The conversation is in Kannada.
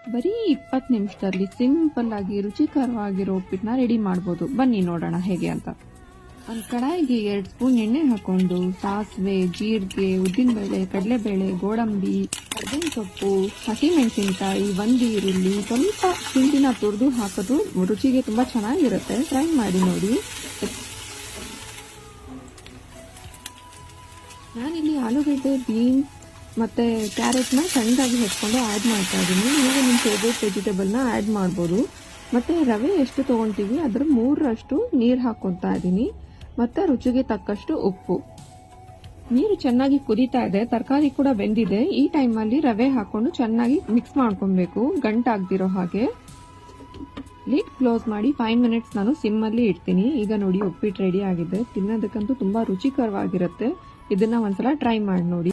ಬರೀ 20 ನಿಮಿಷದಲ್ಲಿ ಸಿಂಪಲ್ ಆಗಿ ರುಚಿಕರವಾಗಿರೋ ಉಪ್ಪಿಟ್ಟನ್ನ ರೆಡಿ ಮಾಡ್ಬೋದು. ಬನ್ನಿ ನೋಡೋಣ ಹೇಗೆ ಅಂತ. ಒಂದು ಕಡಾಯಿಗೆ 2 ಸ್ಪೂನ್ ಎಣ್ಣೆ ಹಾಕೊಂಡು ಸಾಸಿವೆ, ಜೀರಿಗೆ, ಉದ್ದಿನಬೇಳೆ, ಕಡಲೆಬೇಳೆ, ಗೋಡಂಬಿ, ಕರ್ಬೇವಿನ ಸೊಪ್ಪು, ಹಸಿಮೆಣಸಿನಕಾಯಿ, 1 ಈರುಳ್ಳಿ, ಸ್ವಲ್ಪ ಹಿಂಡಿನ ತುರಿದು ಹಾಕೋದು ರುಚಿಗೆ ತುಂಬಾ ಚೆನ್ನಾಗಿರುತ್ತೆ. ಟ್ರೈ ಮಾಡಿ ನೋಡಿ. ನಾನಿಲ್ಲಿ ಆಲೂಗಡ್ಡೆ, ಬೀನ್ಸ್ ಮತ್ತೆ ಕ್ಯಾರೆಟ್ನ ಸಣ್ಣದಾಗಿ ಹೆಚ್ಕೊಂಡು ಆ್ಯಡ್ ಮಾಡ್ತಾ ಇದ್ದೀನಿ. ನೀವು ನಿಮ್ಮ ಫೇವ್ರೇಟ್ ವೆಜಿಟೇಬಲ್ನ ಆ್ಯಡ್ ಮಾಡ್ಬೋದು. ಮತ್ತೆ ರವೆ ಎಷ್ಟು ತೊಗೊಳ್ತೀವಿ ಅದರ 3ರಷ್ಟು ನೀರು ಹಾಕ್ಕೊತಾ ಇದ್ದೀನಿ. ಮತ್ತೆ ರುಚಿಗೆ ತಕ್ಕಷ್ಟು ಉಪ್ಪು. ನೀರು ಚೆನ್ನಾಗಿ ಕುದೀತಾ ಇದೆ, ತರಕಾರಿ ಕೂಡ ಬೆಂದಿದೆ. ಈ ಟೈಮಲ್ಲಿ ರವೆ ಹಾಕೊಂಡು ಚೆನ್ನಾಗಿ ಮಿಕ್ಸ್ ಮಾಡ್ಕೊಬೇಕು, ಗಂಟಾಗ್ದಿರೋ ಹಾಗೆ. ಲಿಡ್ ಕ್ಲೋಸ್ ಮಾಡಿ 5 ಮಿನಿಟ್ಸ್ ನಾನು ಸಿಮ್ಮಲ್ಲಿ ಇಡ್ತೀನಿ. ಈಗ ನೋಡಿ ಉಪ್ಪಿಟ್ಟು ರೆಡಿ ಆಗಿದೆ. ತಿನ್ನೋದಕ್ಕಂತೂ ತುಂಬಾ ರುಚಿಕರವಾಗಿರುತ್ತೆ. ಇದನ್ನ ಒಂದ್ಸಲ ಟ್ರೈ ಮಾಡಿ ನೋಡಿ.